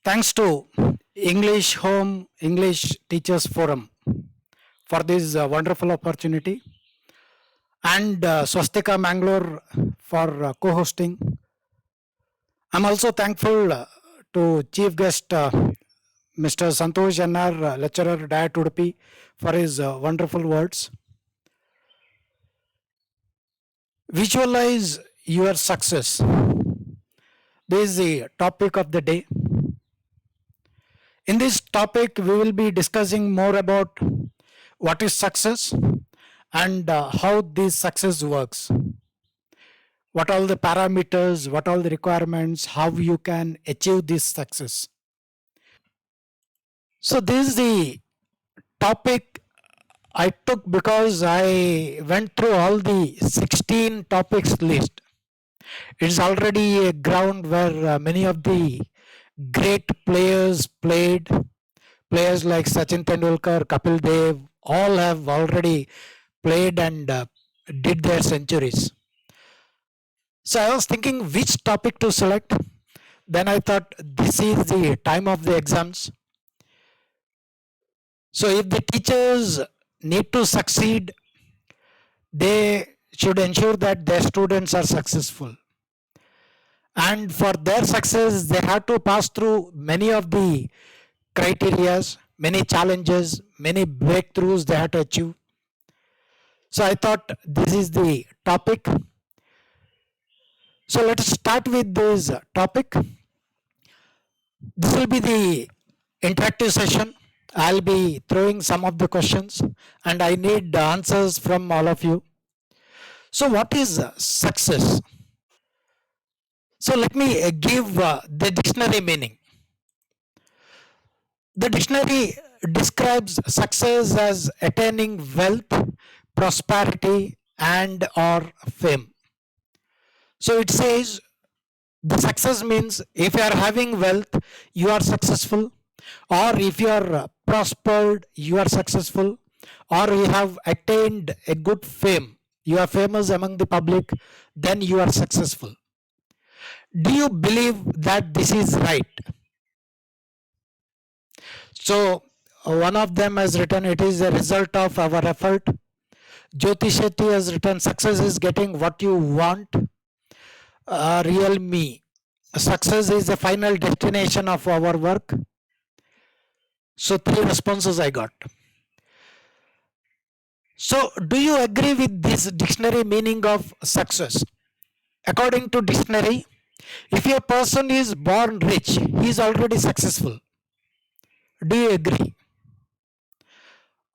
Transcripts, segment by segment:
Thanks to English Home English Teachers Forum for this wonderful opportunity, and Swastika Mangalore for co-hosting. I'm also thankful to Chief Guest Mr. Santosh Jannar, Lecturer Diet Udupi, for his wonderful words. Visualize your success. This is the topic of the day. In this topic, we will be discussing more about what is success and how this success works. What all the parameters, what all the requirements, how you can achieve this success. So, this is the topic I took because I went through all the 16 topics list. It's already a ground where many of the great players played. Players like Sachin Tendulkar, Kapil Dev, all have already played and did their centuries. So I was thinking which topic to select. Then I thought this is the time of the exams. So if the teachers need to succeed, they should ensure that their students are successful. And for their success, they have to pass through many of the criterias, many challenges, many breakthroughs they have to achieve. So I thought this is the topic. So let's start with this topic. This will be the interactive session. I'll be throwing some of the questions and I need answers from all of you. So what is success? So let me give the dictionary meaning. The dictionary describes success as attaining wealth, prosperity, and or fame. So it says the success means if you are having wealth, you are successful, or if you are prospered, you are successful, or you have attained a good fame, you are famous among the public, then you are successful. Do you believe that this is right? So one of them has written, it is a result of our effort. Jyoti Shetty has written, success is getting what you want. Real me, success is the final destination of our work. So 3 responses I got. So do you agree with this dictionary meaning of success? According to dictionary, if a person is born rich, he is already successful. Do you agree?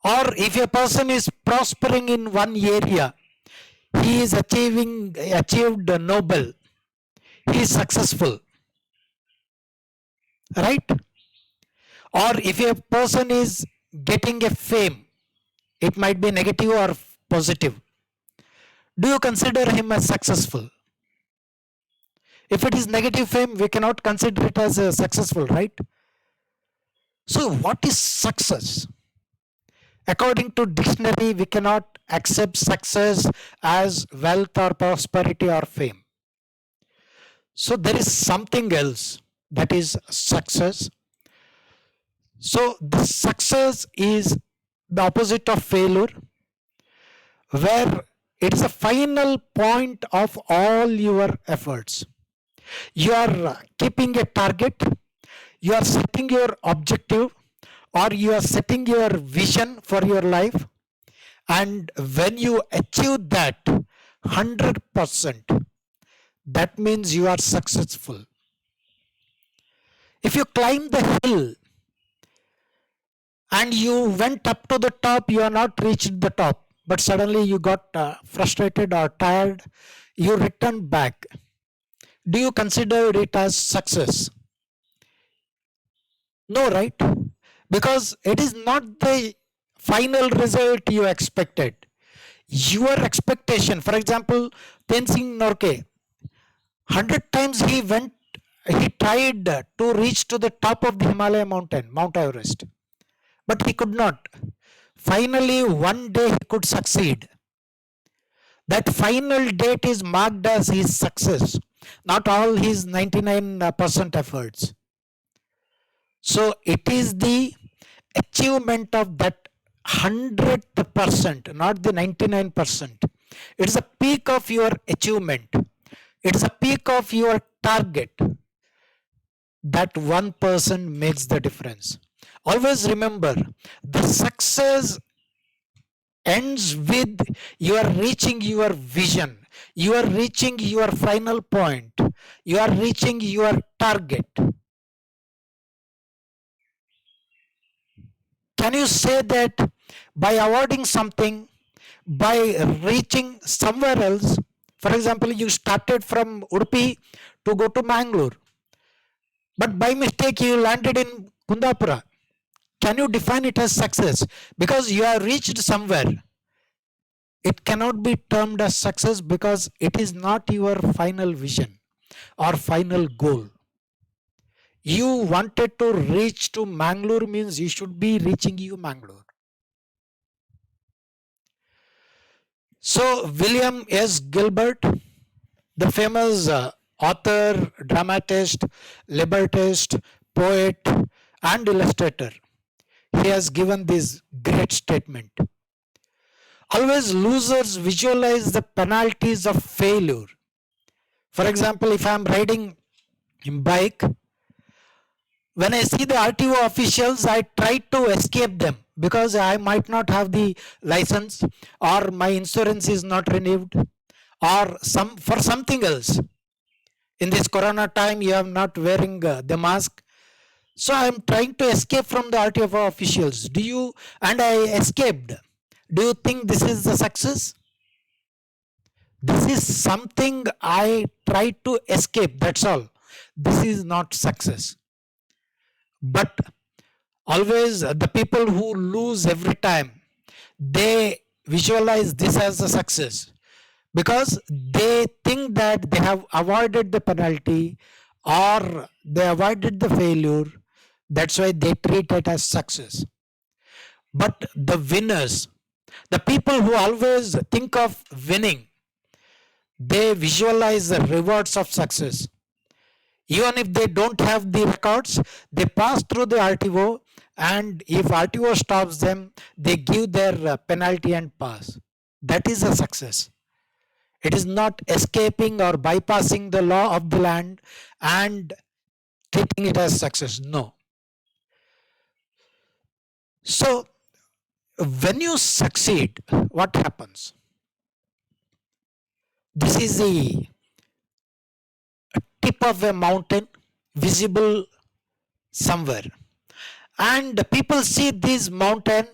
Or if a person is prospering in one area, he is achieved Nobel, he is successful, right? Or if a person is getting a fame, it might be negative or positive, do you consider him as successful? If it is negative fame, we cannot consider it as a successful, right? So what is success? According to dictionary, we cannot accept success as wealth or prosperity or fame. So there is something else that is success. So the success is the opposite of failure, where it is a final point of all your efforts. You are keeping a target, you are setting your objective, or you are setting your vision for your life, and when you achieve that 100%, that means you are successful. If you climb the hill and you went up to the top, you are not reached the top, but suddenly you got frustrated or tired, you return back. Do you consider it as success? No, right? Because it is not the final result you expected. Your expectation, for example, Tenzing Norgay, 100 times he tried to reach to the top of the Himalaya mountain, Mount Everest, but he could not. Finally, one day he could succeed. That final date is marked as his success, not all his 99% efforts. So it is the achievement of that 100%, not the 99%. It's a peak of your achievement. It's a peak of your target. That one person makes the difference. Always remember, the success ends with you are reaching your vision, you are reaching your final point, you are reaching your target. Can you say that by avoiding something, by reaching somewhere else, for example, you started from Udupi to go to Mangalore, but by mistake you landed in Kundapura. Can you define it as success? Because you have reached somewhere. It cannot be termed as success because it is not your final vision or final goal. You wanted to reach to Mangalore means you should be reaching you Mangalore. So William S. Gilbert, the famous author, dramatist, librettist, poet, and illustrator, he has given this great statement. Always losers visualize the penalties of failure. For example, if I am riding in bike, when I see the RTO officials, I try to escape them because I might not have the license, or my insurance is not renewed, or for something else. In this corona time, you are not wearing the mask. So I am trying to escape from the RTO officials. And I escaped. Do you think this is a success? This is something I try to escape, that's all. This is not success. But always the people who lose every time, they visualize this as a success because they think that they have avoided the penalty or they avoided the failure. That's why they treat it as success. But the winners, the people who always think of winning, they visualize the rewards of success. Even if they don't have the records, they pass through the RTO, and if RTO stops them, they give their penalty and pass. That is a success. It is not escaping or bypassing the law of the land and treating it as success. No. So, when you succeed, what happens? This is the tip of a mountain visible somewhere, and people see this mountain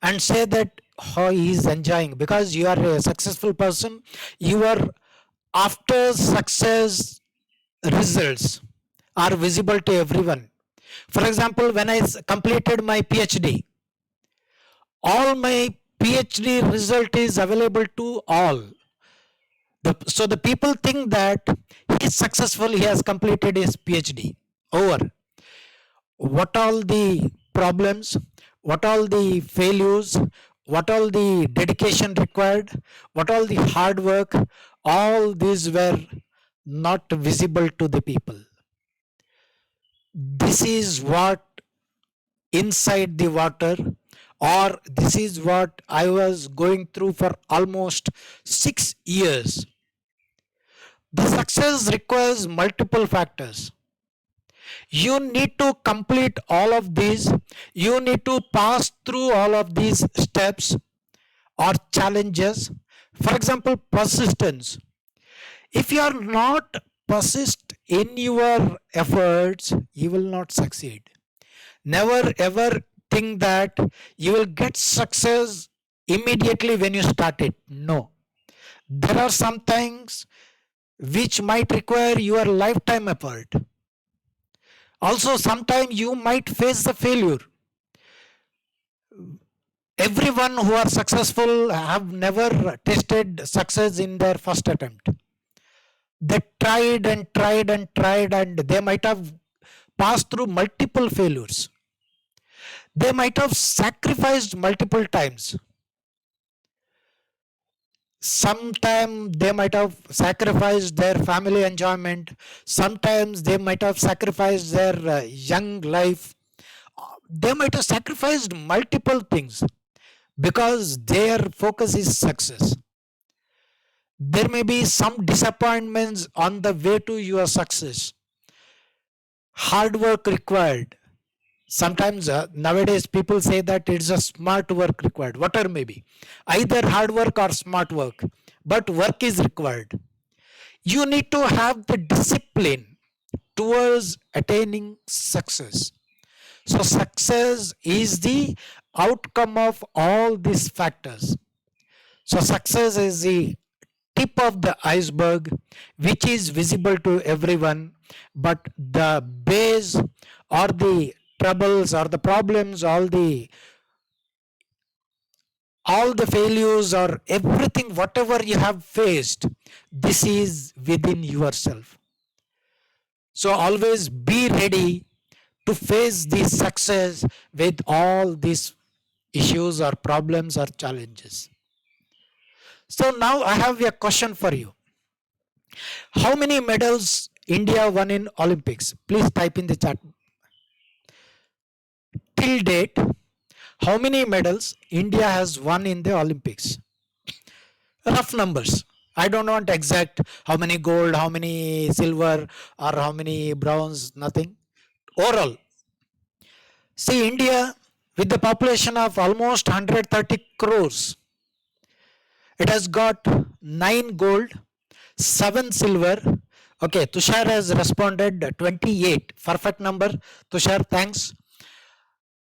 and say that, oh, he is enjoying because you are a successful person. You are after success results are visible to everyone. For example, when I completed my PhD, all my PhD result is available to all. So the people think that he is successful, he has completed his PhD. Over. What all the problems, what all the failures, what all the dedication required, what all the hard work, all these were not visible to the people. This is what inside the water, or this is what I was going through for almost 6 years. The success requires multiple factors. You need to complete all of these. You need to pass through all of these steps or challenges. For example, persistence. If you are not persist in your efforts, you will not succeed. Never ever think that you will get success immediately when you start it. No. There are some things which might require your lifetime effort. Also, sometimes you might face the failure. Everyone who are successful have never tasted success in their first attempt. They tried and tried and tried, and they might have passed through multiple failures. They might have sacrificed multiple times. Sometimes they might have sacrificed their family enjoyment. Sometimes they might have sacrificed their young life. They might have sacrificed multiple things because their focus is success. There may be some disappointments on the way to your success. Hard work required. Sometimes nowadays people say that it's a smart work required, whatever may be. Either hard work or smart work, but work is required. You need to have the discipline towards attaining success. So, success is the outcome of all these factors. So, success is the tip of the iceberg, which is visible to everyone, but the base or the troubles or the problems, all the failures or everything, whatever you have faced, this is within yourself. So always be ready to face this success with all these issues or problems or challenges. So now I have a question for you. How many medals India won in Olympics? Please type in the chat. Till date, how many medals India has won in the Olympics? Rough numbers. I don't want exact how many gold, how many silver, or how many bronze, nothing. Overall, see India with the population of almost 130 crores, it has got 9 gold, 7 silver. Okay, Tushar has responded 28. Perfect number. Tushar, thanks.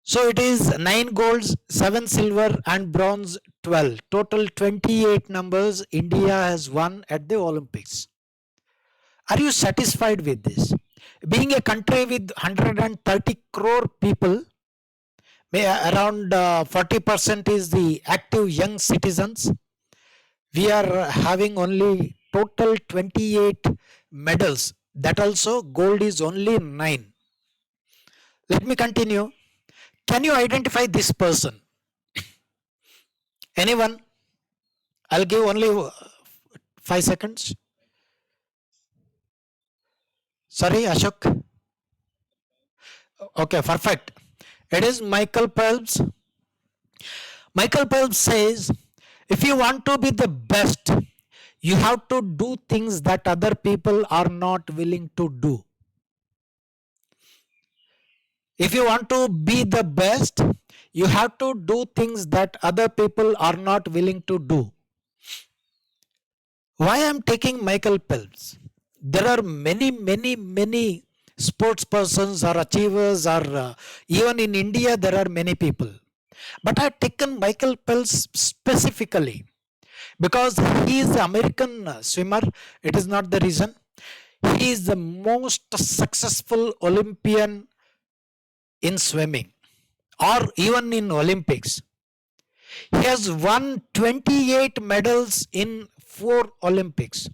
So it is 9 golds, 7 silver, and bronze 12. Total 28 numbers India has won at the Olympics. Are you satisfied with this? Being a country with 130 crore people, around 40% is the active young citizens. We are having only total 28 medals. That also gold is only 9. Let me continue. Can you identify this person? Anyone? I'll give only 5 seconds. Sorry, Ashok. Okay, perfect. It is Michael Phelps. Michael Phelps says, if you want to be the best, you have to do things that other people are not willing to do. If you want to be the best, you have to do things that other people are not willing to do. Why I am taking Michael Phelps? There are many sports persons or achievers, or even in India there are many people. But I have taken Michael Phelps specifically because he is the American swimmer. It is not the reason. He is the most successful Olympian in swimming or even in Olympics. He has won 28 medals in 4 Olympics.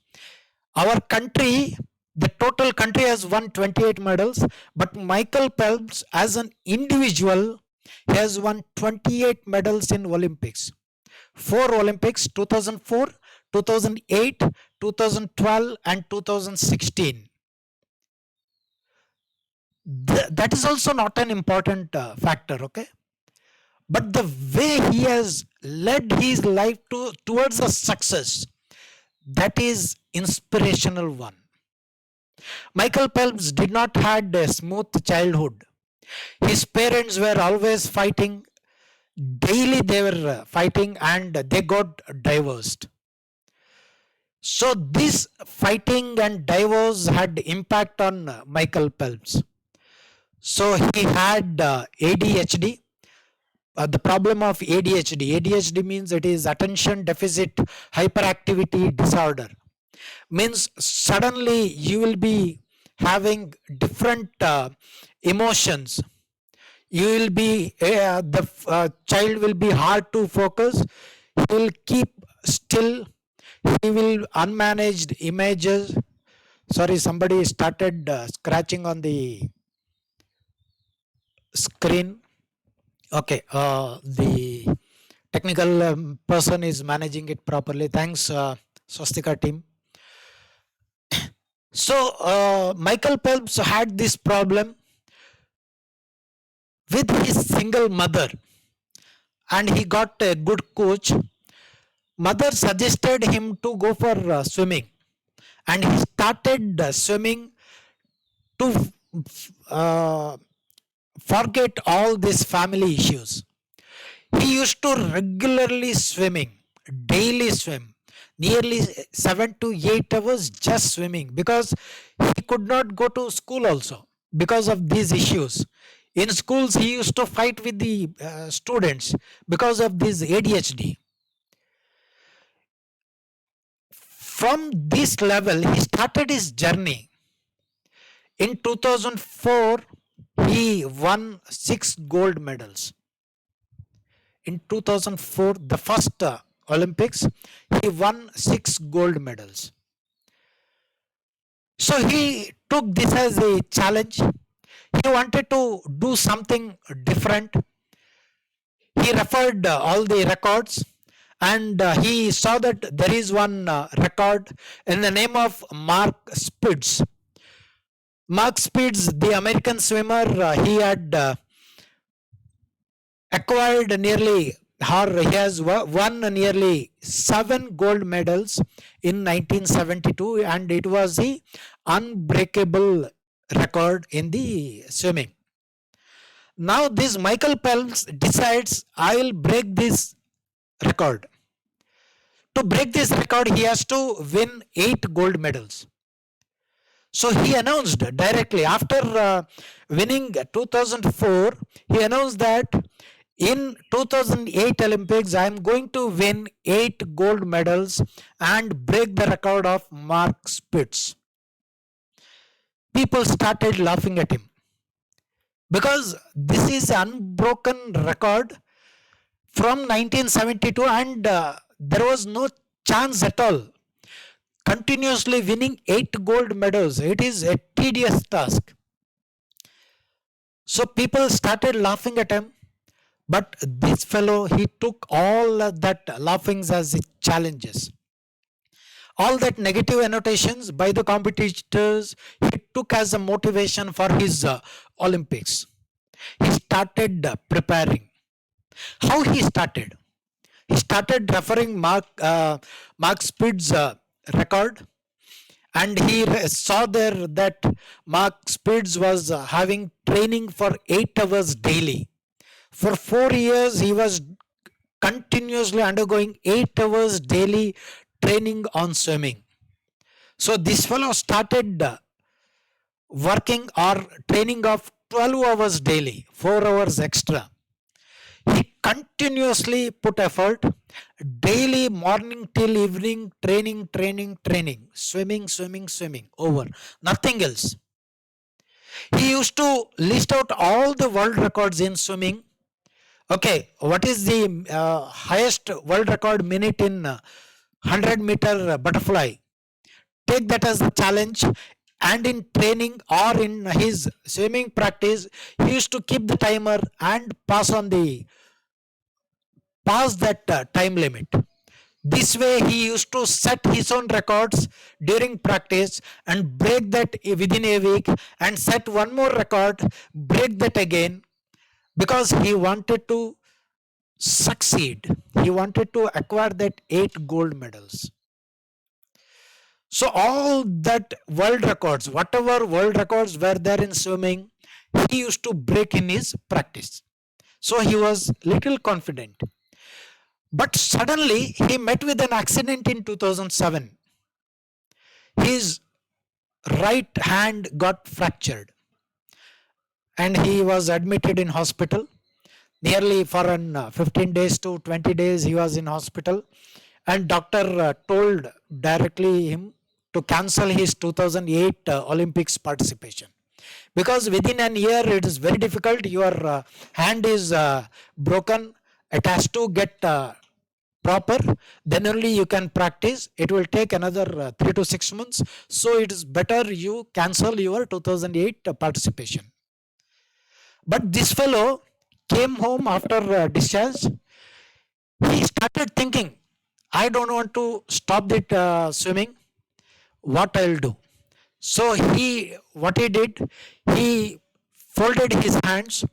Our country, the total country has won 28 medals, but Michael Phelps as an individual has won 28 medals in Olympics. 4 Olympics, 2004, 2008, 2012 and 2016. That is also not an important factor, okay? But the way he has led his life towards a success, that is inspirational one. Michael Phelps did not had a smooth childhood. His parents were always fighting. Daily they were fighting and they got divorced. So this fighting and divorce had impact on Michael Phelps. So he had ADHD. The problem of ADHD. ADHD means it is attention deficit hyperactivity disorder. Means suddenly you will be having different emotions. You will be the child will be hard to focus. He will keep still. He will unmanaged images. Sorry, somebody started scratching on the screen. Okay, the technical person is managing it properly. Thanks, Swastika team. So Michael Phelps had this problem with his single mother, and he got a good coach. Mother suggested him to go for swimming, and he started swimming to uh, forget all these family issues. He used to regularly swimming, daily swim, nearly 7 to 8 hours just swimming, because he could not go to school also because of these issues. In schools, he used to fight with the students because of this ADHD. From this level, he started his journey. In 2004, he won 6 gold medals. In 2004, the first Olympics, he won 6 gold medals. So he took this as a challenge. He wanted to do something different. He referred all the records, and he saw that there is one record in the name of Mark Spitz. Mark Spitz, the American swimmer, he had acquired nearly, or he has won nearly 7 gold medals in 1972, and it was the unbreakable record in the swimming. Now this Michael Phelps decides, I will break this record. To break this record, he has to win 8 gold medals. So he announced directly after winning 2004, he announced that in 2008 Olympics, I am going to win 8 gold medals and break the record of Mark Spitz. People started laughing at him because this is an unbroken record from 1972, and there was no chance at all. Continuously winning 8 gold medals, it is a tedious task. So people started laughing at him, but this fellow, he took all that laughings as challenges. All that negative annotations by the competitors, he took as a motivation for his Olympics. He started preparing. How he started? He started referring Mark Spitz's record, and he saw there that Mark Spitz was having training for 8 hours daily. For 4 years, he was continuously undergoing 8 hours daily training on swimming. So this fellow started working or training of 12 hours daily, 4 hours extra. He continuously put effort, daily morning till evening, training, swimming, over, nothing else. He used to list out all the world records in swimming. Okay, what is the highest world record minute in 100-meter butterfly? Take that as a challenge. And in training or in his swimming practice, he used to keep the timer and pass that time limit. This way, he used to set his own records during practice and break that within a week, and set one more record, break that again, because he wanted to succeed. He wanted to acquire that 8 gold medals. So all that world records, whatever world records were there in swimming, he used to break in his practice. So he was little confident. But suddenly he met with an accident in 2007. His right hand got fractured, and he was admitted in hospital. Nearly for 15 days to 20 days he was in hospital, and doctor told directly him to cancel his 2008 Olympics participation, because within an year it is very difficult. Your hand is broken, it has to get proper, then only you can practice. It will take another 3 to 6 months, so it is better you cancel your 2008 participation. But this fellow came home after discharge. He started thinking, I don't want to stop that swimming. What I'll do? So what he did, he folded his hands,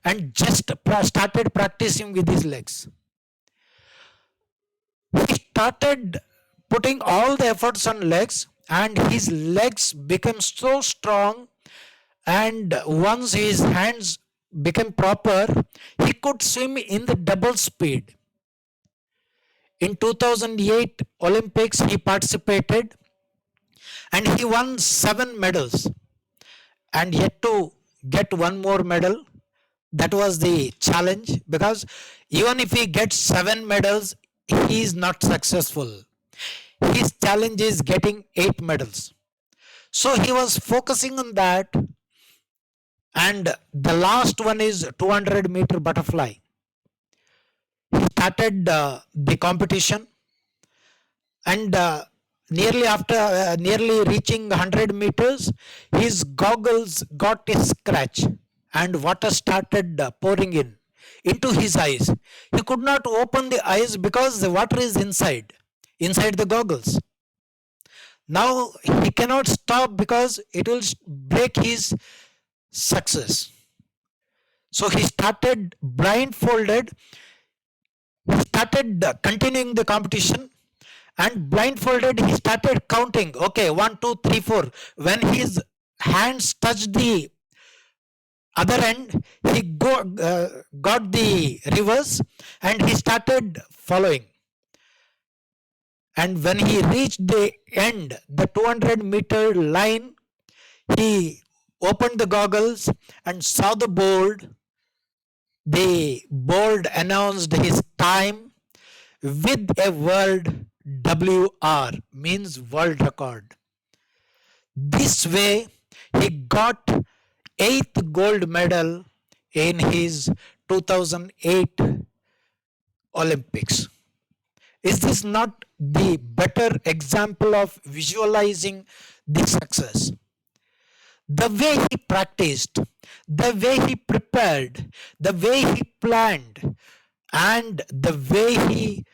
and just started practicing with his legs. He started putting all the efforts on legs, and his legs became so strong, and once his hands became proper, he could swim in the double speed. In 2008 Olympics, he participated and he won 7 medals and yet to get one more medal. That was the challenge, because even if he gets 7 medals, he is not successful. His challenge is getting 8 medals. So he was focusing on that. And the last one is 200-meter butterfly. He started the competition, and nearly reaching 100 meters, his goggles got a scratch and water started pouring in into his eyes. He could not open the eyes because the water is inside the goggles. Now he cannot stop because it will break his success. So he started blindfolded. He started continuing the competition, and blindfolded he started counting. Okay, 1, 2, 3, 4. When his hands touched the other end, he got the reverse and he started following. And when he reached the end, the 200-meter line, he opened the goggles and saw the board. The board announced his time with a word WR, means world record. This way, he got 8th gold medal in his 2008 Olympics. Is this not the better example of visualizing the success? The way he practiced, the way he prepared, the way he planned, and the way he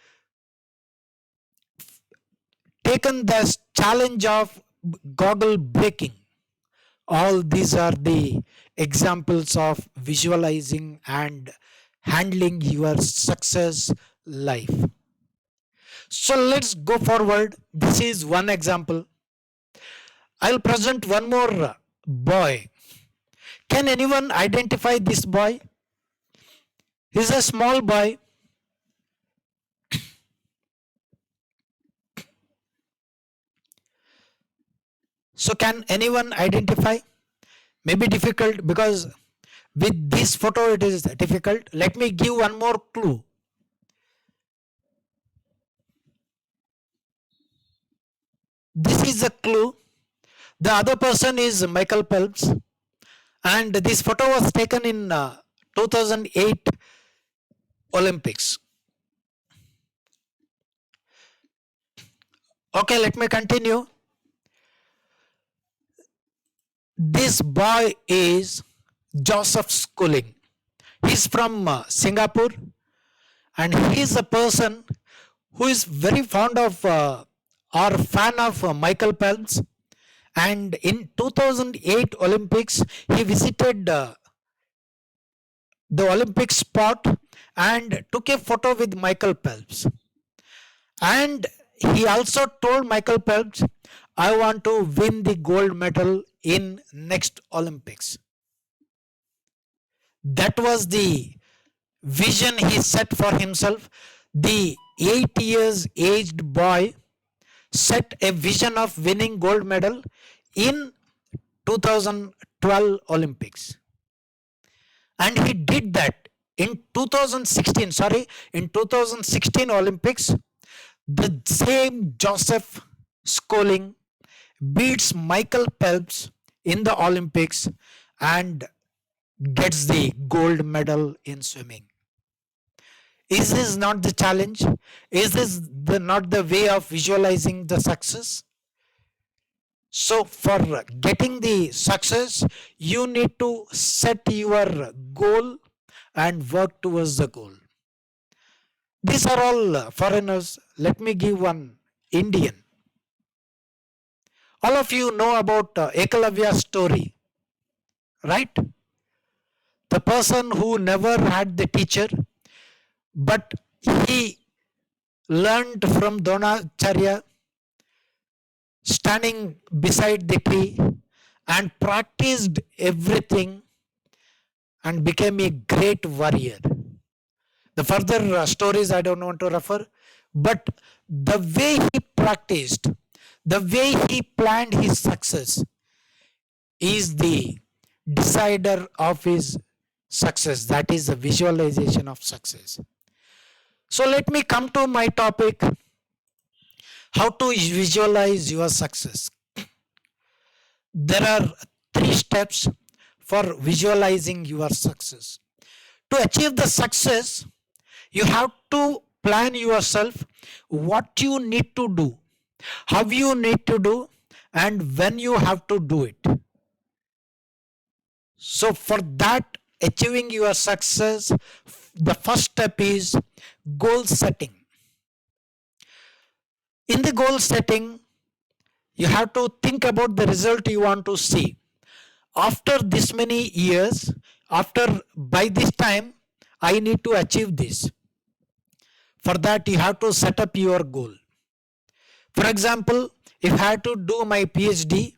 taken the challenge of goggle breaking. All these are the examples of visualizing and handling your success life. So let's go forward. This is one example. I'll present one more boy. Can anyone identify this boy? He's a small boy. So can anyone identify? Maybe difficult, because with this photo it is difficult. Let me give one more clue. This is a clue. The other person is Michael Phelps, and this photo was taken in 2008 Olympics. Okay, let me continue. This boy is Joseph Schooling. He's from Singapore, and he's a person who is very fond of or fan of Michael Phelps. And in 2008 Olympics, he visited the Olympic spot and took a photo with Michael Phelps. And he also told Michael Phelps, I want to win the gold medal in next Olympics. That was the vision he set for himself. The 8 years aged boy set a vision of winning gold medal in 2012 Olympics. And he did that in 2016 Olympics. The same Joseph Schooling beats Michael Phelps in the Olympics and gets the gold medal in swimming. Is this not the challenge? Is this not the way of visualizing the success? So for getting the success, you need to set your goal and work towards the goal. These are all foreigners. Let me give one Indian. All of you know about Ekalavya's story, right? The person who never had the teacher, but he learned from Dronacharya, standing beside the tree and practiced everything and became a great warrior. The further stories I don't want to refer, but the way he practiced, the way he planned his success is the decider of his success. That is the visualization of success. So let me come to my topic, how to visualize your success. There are 3 steps for visualizing your success. To achieve the success, you have to plan yourself what you need to do, how you need to do, and when you have to do it. So for that, achieving your success, the first step is goal setting. In the goal setting, you have to think about the result you want to see. After this many years, by this time, I need to achieve this. For that, you have to set up your goal. For example, if I had to do my PhD,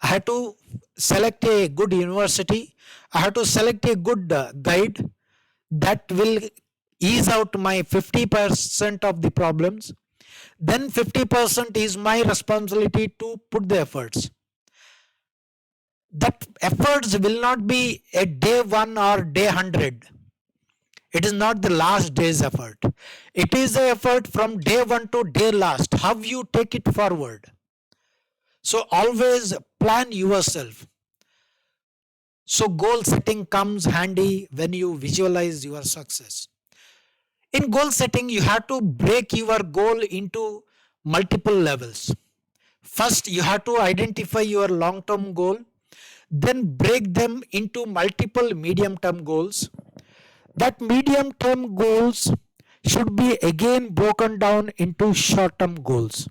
I had to select a good university, I have to select a good guide that will ease out my 50% of the problems. Then 50% is my responsibility to put the efforts. That efforts will not be a day 1 or day 100. It is not the last day's effort. It is the effort from day 1 to day last, how you take it forward. So always plan yourself. So goal setting comes handy when you visualize your success. In goal setting, you have to break your goal into multiple levels. First, you have to identify your long-term goal, then break them into multiple medium-term goals. That medium-term goals should be again broken down into short-term goals.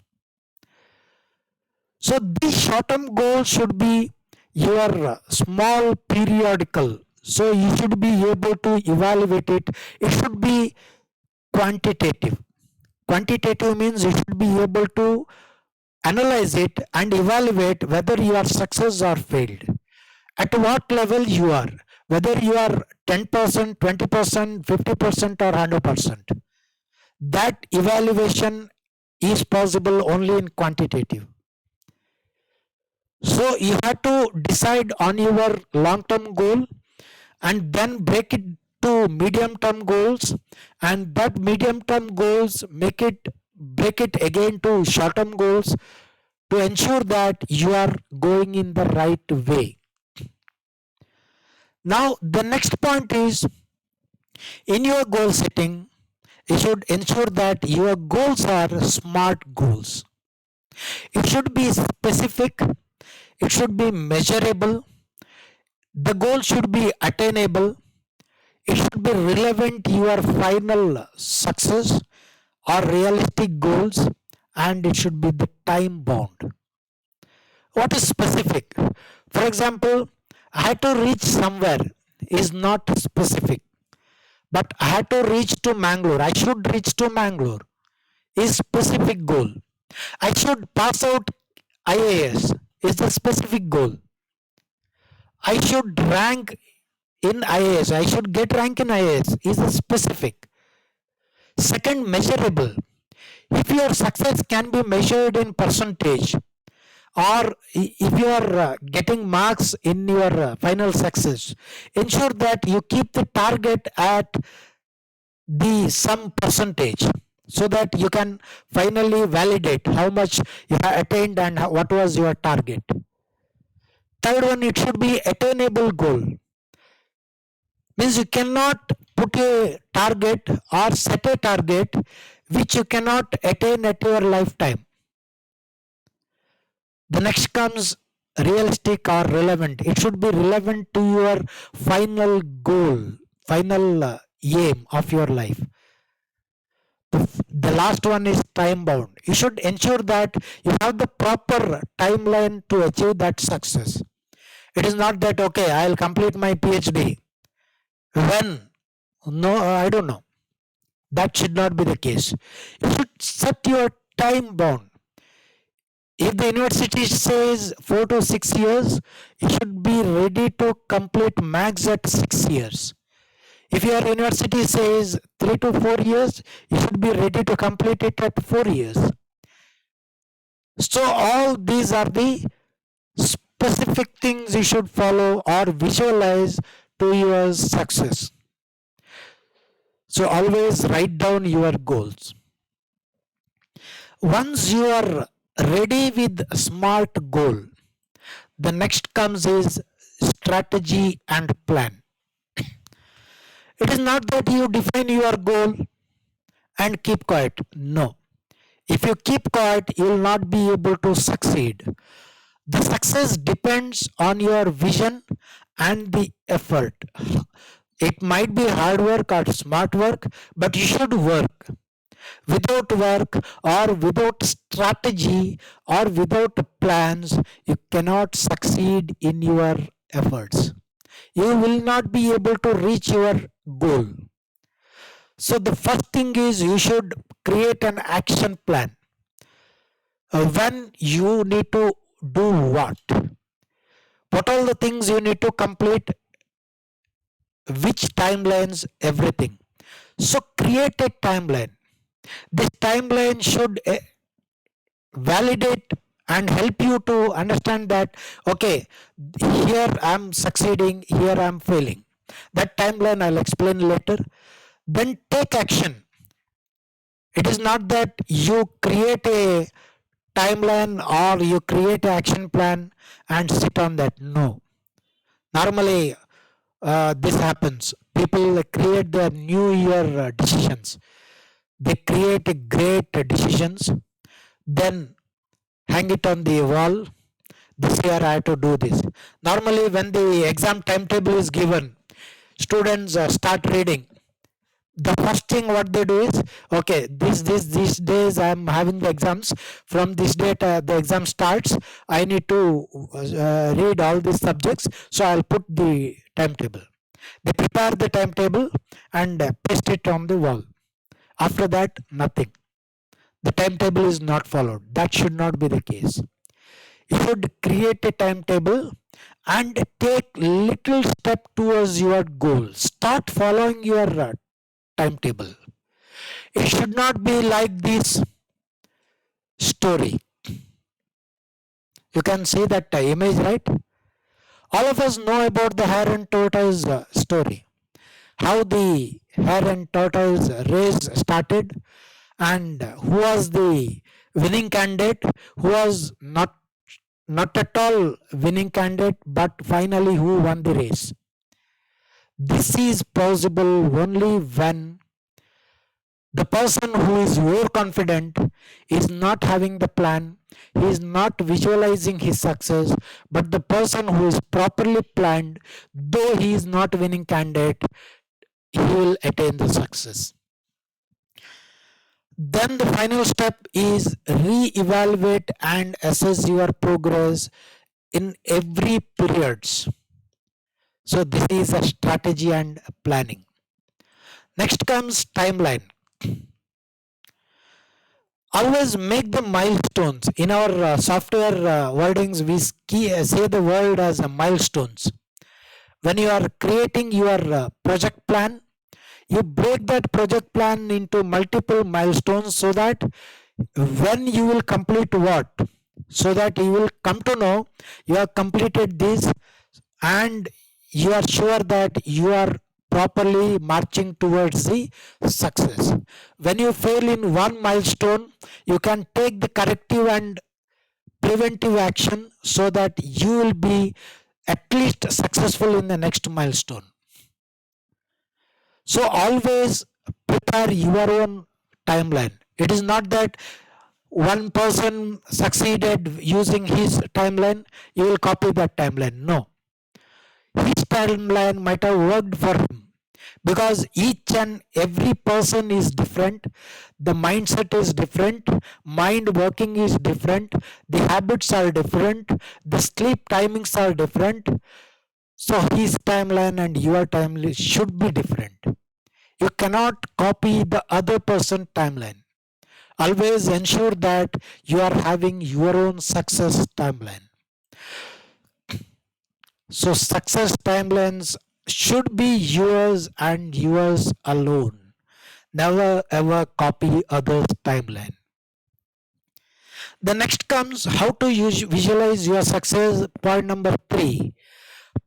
So these short-term goals should be your small periodical. So you should be able to evaluate it. It should be quantitative. Quantitative means you should be able to analyze it and evaluate whether you are success or failed. At what level you are, whether you are 10%, 20%, 50% or 100%. That evaluation is possible only in quantitative. So you have to decide on your long-term goal and then break it to medium-term goals, and that medium-term goals break it again to short-term goals to ensure that you are going in the right way. Now the next point is, in your goal setting, you should ensure that your goals are SMART goals. It should be specific, it should be measurable, the goal should be attainable, it should be relevant to your final success or realistic goals, and it should be the time bound. What is specific? For example, I had to reach somewhere is not specific, but I had to reach to Mangalore. I should reach to Mangalore is specific goal. I should pass out IAS is the specific goal. I should rank in IAS. I should get rank in IAS is a specific. Second, measurable. If your success can be measured in percentage, or if you are getting marks in your final success, ensure that you keep the target at the some percentage so that you can finally validate how much you have attained and what was your target. Third one, it should be attainable goal. Means you cannot put a target or set a target which you cannot attain at your lifetime. The next comes realistic or relevant. It should be relevant to your final goal, final aim of your life. The last one is time bound. You should ensure that you have the proper timeline to achieve that success. It is not that, okay, I'll complete my PhD When? No, I don't know. That should not be the case. You should set your time bound. If the university says 4 to 6 years, you should be ready to complete max at 6 years. If your university says 3 to 4 years, you should be ready to complete it at 4 years. So all these are the specific things you should follow or visualize to your success. So always write down your goals. Once you are ready with a smart goal, the next comes is strategy and plan. It is not that you define your goal and keep quiet. No. If you keep quiet, you will not be able to succeed. The success depends on your vision and the effort. It might be hard work or smart work, but you should work. Without work or without strategy or without plans, you cannot succeed in your efforts. You will not be able to reach your goal. So, the first thing is you should create an action plan. When you need to do what all the things you need to complete, which timelines, everything. So, create a timeline. This timeline should validate and help you to understand that, okay, here I'm succeeding, here I'm failing. That timeline I'll explain later. Then take action. It is not that you create a timeline or you create an action plan and sit on that. No. Normally, this happens. People create their new year decisions. They create great decisions, then hang it on the wall. This year I have to do this. Normally, when the exam timetable is given, students start reading. The first thing what they do is, okay, these days I'm having the exams. From this date the exam starts. I need to read all these subjects, so I'll put the timetable. They prepare the timetable and paste it on the wall. After that, nothing. The timetable is not followed. That should not be the case. You should create a timetable and take little step towards your goal. Start following your timetable. It should not be like this story. You can see that image, right? All of us know about the hare and tortoise story. How the hare and tortoise race started, and who was the winning candidate, who was not at all winning candidate, but finally who won the race. This is possible only when the person who is overconfident is not having the plan, he is not visualizing his success, but the person who is properly planned, though he is not winning candidate, he will attain the success. Then the final step is re-evaluate and assess your progress in every periods. So this is a strategy and planning. Next comes timeline. Always make the milestones. In our software wordings, we say the word as milestones. When you are creating your project plan, you break that project plan into multiple milestones, so that when you will complete what, so that you will come to know you have completed this, and you are sure that you are properly marching towards the success. When you fail in one milestone, you can take the corrective and preventive action, so that you will be at least successful in the next milestone. So always prepare your own timeline. It is not that one person succeeded using his timeline, you will copy that timeline. No. His timeline might have worked for him, because each and every person is different. The mindset is different, mind working is different, the habits are different, the sleep timings are different. So his timeline and your timeline should be different. You cannot copy the other person's timeline. Always ensure that you are having your own success timeline. So success timelines should be yours and yours alone. Never ever copy others' timeline. The next comes how to visualize your success. Point number 3.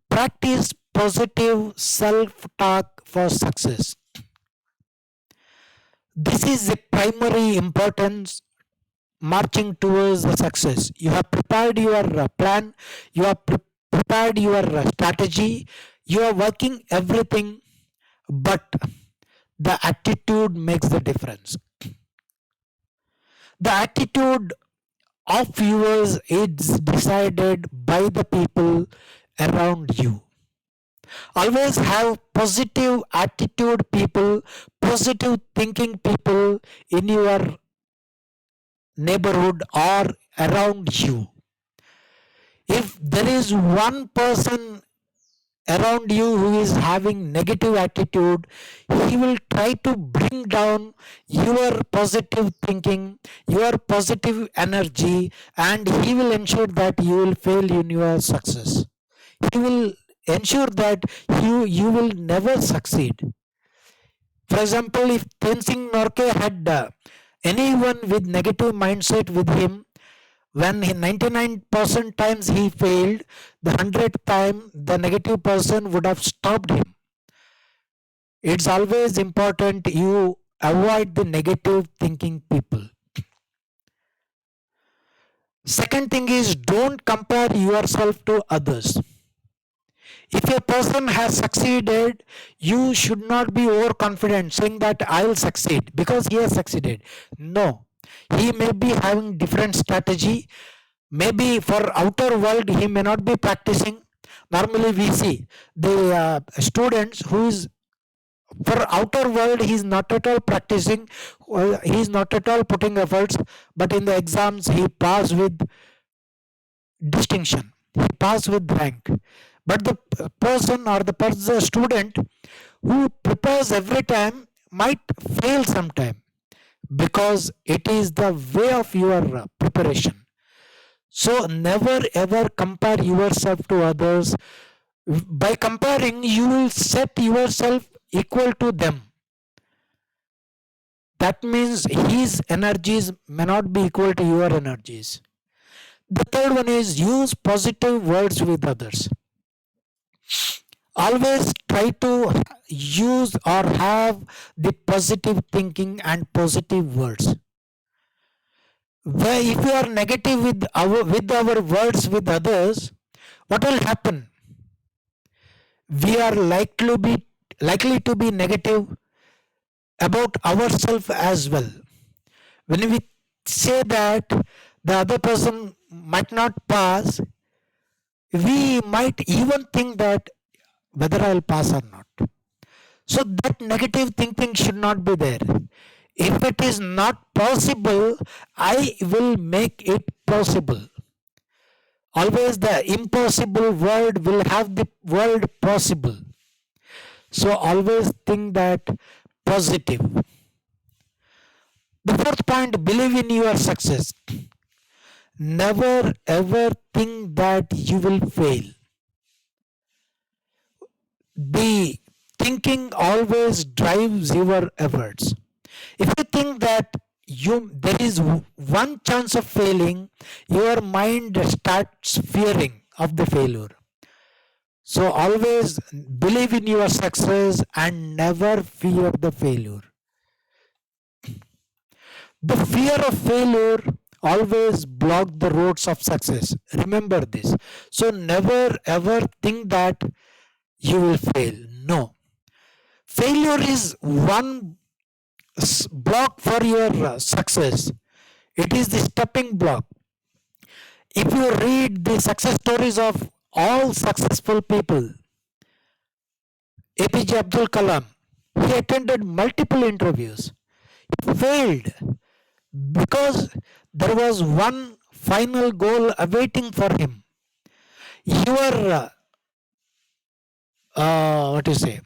Practice positive self-talk for success. This is the primary importance marching towards the success. You have prepared your plan, you have prepared your strategy, you are working everything, but the attitude makes the difference. The attitude of yours is decided by the people around you. Always have positive attitude people, positive thinking people in your neighborhood or around you. If there is one person around you who is having negative attitude, he will try to bring down your positive thinking, your positive energy, and he will ensure that you will fail in your success. He will ensure that you will never succeed. For example, if Tenzing Norgay had anyone with negative mindset with him, when 99% times he failed, the 100th time the negative person would have stopped him. It's always important you avoid the negative thinking people. Second thing is, don't compare yourself to others. If a person has succeeded, you should not be overconfident saying that I'll succeed because he has succeeded. No, he may be having different strategy. Maybe for outer world he may not be practicing. Normally we see the students who is for outer world he is not at all practicing, he is not at all putting efforts, but in the exams he passed with distinction, he passed with rank. But the person or the student who prepares every time might fail sometime because it is the way of your preparation. So never ever compare yourself to others. By comparing, you will set yourself equal to them. That means his energies may not be equal to your energies. The third one is use positive words with others. Always try to use or have the positive thinking and positive words. Where if you are negative with our words with others, what will happen? We are likely to be negative about ourselves as well. When we say that the other person might not pass, we might even think that whether I'll pass or not. So that negative thinking should not be there. If it is not possible, I will make it possible. Always the impossible word will have the word possible. So always think that positive. The fourth point, believe in your success. Never ever think that you will fail. The thinking always drives your efforts. If you think that there is one chance of failing, your mind starts fearing of the failure. So always believe in your success and never fear the failure. The fear of failure always block the roads of success. Remember this. So never ever think that you will fail. No. Failure is one block for your success. It is the stepping block. If you read the success stories of all successful people, APJ Abdul Kalam, he attended multiple interviews. He failed because there was one final goal awaiting for him. Your what you say,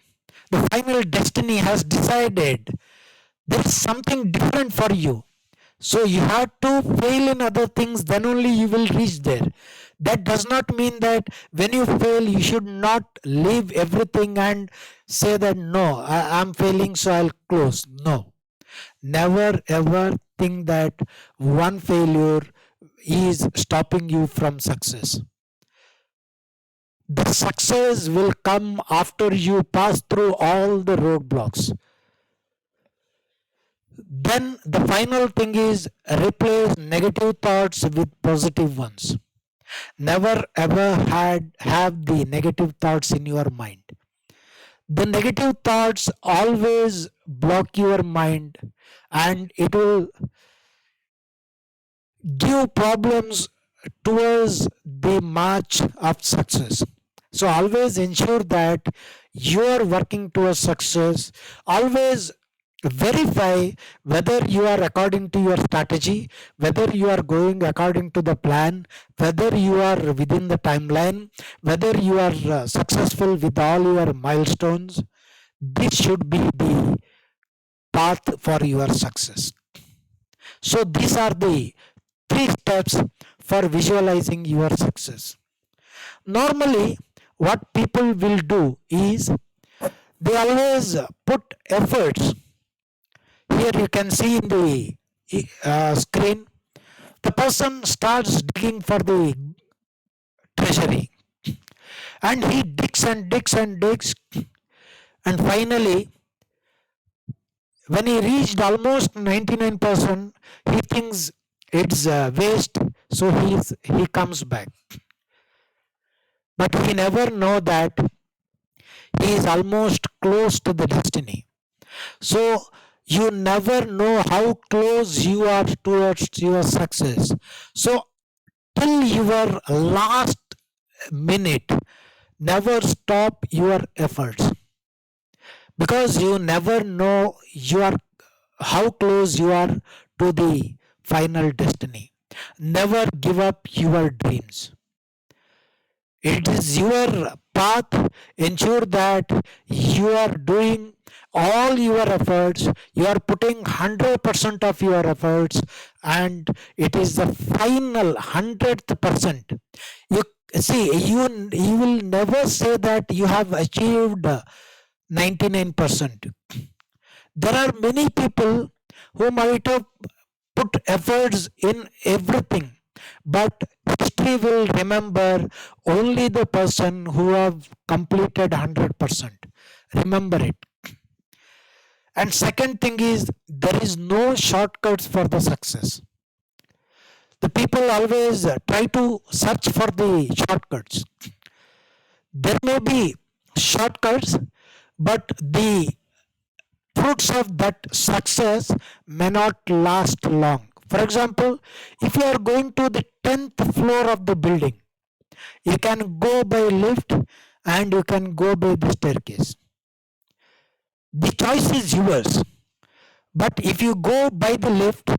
the final destiny has decided there is something different for you. So you have to fail in other things, then only you will reach there. That does not mean that when you fail, you should not leave everything and say that no, I'm failing, so I'll close. No, never ever think that one failure is stopping you from success. The success will come after you pass through all the roadblocks. Then the final thing is replace negative thoughts with positive ones. Never ever have the negative thoughts in your mind. The negative thoughts always block your mind and it will give problems towards the march of success. So always ensure that you are working towards success. Always verify whether you are according to your strategy, whether you are going according to the plan, whether you are within the timeline, whether you are successful with all your milestones. This should be the path for your success. So these are the 3 steps for visualizing your success. Normally, what people will do is they always put efforts. Here you can see in the screen, the person starts digging for the treasury and he digs and digs and digs, and finally when he reached almost 99%, he thinks it's waste, so he comes back. But he never know that he is almost close to the destiny. So you never know how close you are towards your success. So till your last minute, never stop your efforts, because you never know how close you are to the final destiny. Never give up your dreams. It is your path. Ensure that you are doing all your efforts, you are putting 100% of your efforts, and it is the final 100th%. You see, you will never say that you have achieved 99%. There are many people who might have put efforts in everything, but history will remember only the person who have completed 100%. Remember it. And second thing is, there is no shortcuts for the success. The people always try to search for the shortcuts. There may be shortcuts, but the fruits of that success may not last long. For example, if you are going to the 10th floor of the building, you can go by lift and you can go by the staircase. The choice is yours. But if you go by the lift,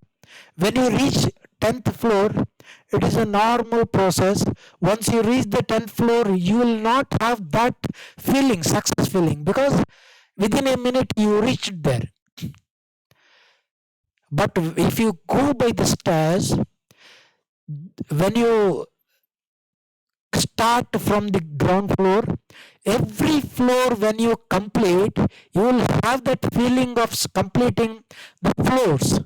when you reach 10th floor, it is a normal process. Once you reach the 10th floor, you will not have that feeling, success feeling, because within a minute you reached there. But if you go by the stairs, when you start from the ground floor, every floor when you complete, you will have that feeling of completing the floors.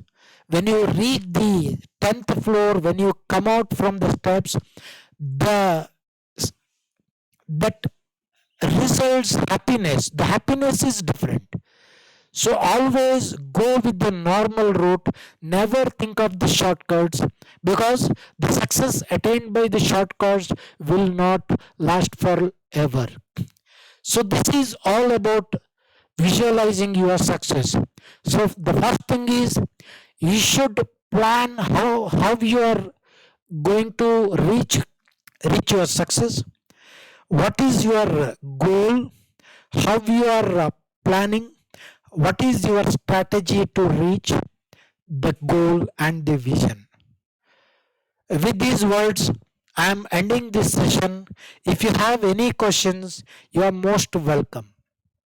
When you reach the 10th floor, when you come out from the steps, the that results happiness. The happiness is different. So always go with the normal route. Never think of the shortcuts, because the success attained by the shortcuts will not last forever. So this is all about visualizing your success. So the first thing is, you should plan how you are going to reach your success. What is your goal? How you are planning? What is your strategy to reach the goal and the vision? With these words, I am ending this session. If you have any questions, you are most welcome.